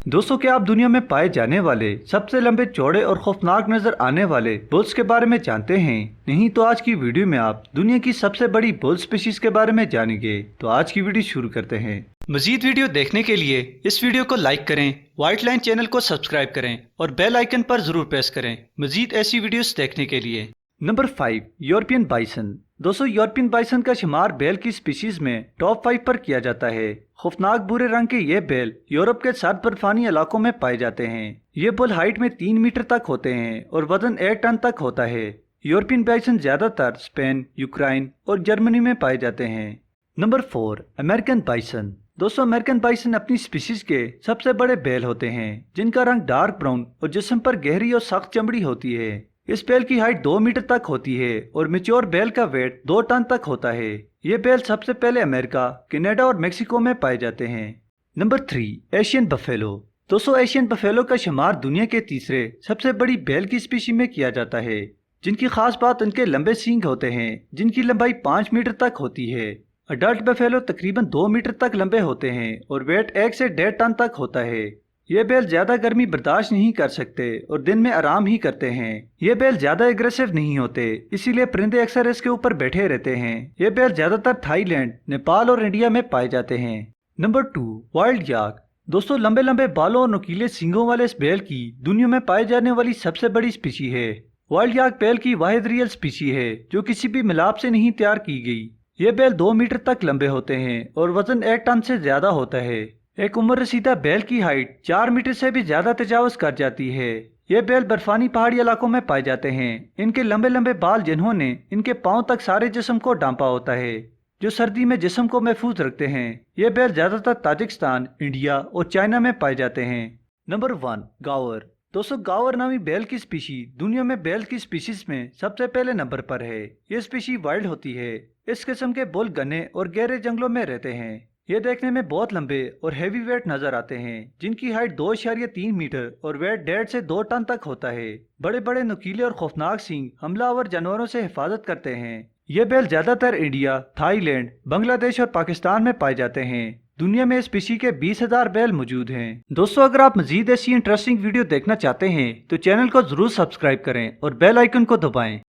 दोस्तों, क्या आप दुनिया में पाए जाने वाले सबसे लंबे, चौड़े और खौफनाक नजर आने वाले बुल्स के बारे में जानते हैं? नहीं तो आज की वीडियो में आप दुनिया की सबसे बड़ी बुल स्पीशीज के बारे में जानेंगे। तो आज की वीडियो शुरू करते हैं। मजीद वीडियो देखने के लिए इस वीडियो को लाइक करें, व्हाइट लाइन चैनल को सब्सक्राइब करें और बेल आइकन पर जरूर प्रेस करें मजीद ऐसी वीडियोस देखने के लिए। Number 5, European bison. दोस्तों, यूरोपियन बाइसन का शुमार बैल की स्पीशीज में टॉप 5 पर किया जाता है। खौफनाक भूरे रंग के ये बैल यूरोप के सर्द बर्फानी इलाकों में पाए जाते हैं। ये बुल हाइट में 3 मीटर तक होते हैं और वजन 1 टन तक होता है। यूरोपियन बाइसन ज्यादातर स्पेन, यूक्रेन और जर्मनी में पाए जाते हैं। Number 4, American bison. दोस्तों, अमेरिकन बाइसन अपनी स्पीशीज के सबसे बड़े बैल होते हैं जिनका रंग डार्क ब्राउन और जिस्म पर गहरी और सख्त चमड़ी होती है। इस बैल की हाइट 2 मीटर तक होती है और मैच्योर बैल का वेट 2 टन तक होता है। ये बैल सबसे पहले अमेरिका, कनाडा और मेक्सिको में पाए जाते हैं। Number 3, Asian buffalo. दोस्तों, एशियन बफेलो का शुमार दुनिया के तीसरे सबसे बड़ी बैल की स्पीशी में किया जाता है। जिनकी खास बात उनके लंबे सींग होते हैं जिनकी लंबाई 5 मीटर तक होती है। अडल्ट बफेलो तकरीबन 2 मीटर तक लंबे होते हैं और वेट 1 से 1.5 टन तक होता है। ये बैल ज्यादा गर्मी बर्दाश्त नहीं कर सकते और दिन में आराम ही करते हैं। ये बैल ज्यादा एग्रेसिव नहीं होते, इसीलिए परिंदे अक्सर इसके ऊपर बैठे रहते हैं। ये बैल ज्यादातर थाईलैंड, नेपाल और इंडिया में पाए जाते हैं। नंबर 2, वाइल्ड याक। दोस्तों, लंबे लंबे बालों और नुकीले सींगों वाले इस बैल की दुनिया में पाए जाने वाली सबसे बड़ी स्पीशी है। वाइल्ड याक बैल की वाहिद रियल स्पीशी है जो किसी भी मिलाप से नहीं तैयार की गई। ये बैल 2 मीटर तक लंबे होते हैं और वजन 1 टन से ज्यादा होता है। एक उम्र रसीदा बैल की हाइट 4 मीटर से भी ज्यादा तजावज कर जाती है। ये बैल बर्फानी पहाड़ी इलाकों में पाए जाते हैं। इनके लंबे लंबे बाल जिन्होंने इनके पांव तक सारे जिस्म को ढांपा होता है जो सर्दी में जिस्म को महफूज रखते हैं। ये बैल ज्यादातर ताजिकिस्तान, इंडिया और चाइना में पाए जाते हैं। नंबर 1, गावर। दोस्तों, गावर नामी बैल की स्पीशी दुनिया में बैल की स्पीशीज में सबसे पहले नंबर पर है। ये स्पीशी वाइल्ड होती है। इस किस्म के बुल घने और गहरे जंगलों में रहते हैं। ये देखने में बहुत लंबे और हैवी वेट नजर आते हैं जिनकी हाइट 2.3 मीटर और वेट 1.5 से 2 टन तक होता है। बड़े बड़े नुकीले और खौफनाक सींग हमलावर जानवरों से हिफाजत करते हैं। ये बैल ज्यादातर इंडिया, थाईलैंड, बांग्लादेश और पाकिस्तान में पाए जाते हैं। दुनिया में इस स्पीशी के 20,000 बैल मौजूद हैं। दोस्तों, अगर आप मजीद ऐसी इंटरेस्टिंग वीडियो देखना चाहते हैं तो चैनल को जरूर सब्सक्राइब करें और बेल आइकन को दबाएं।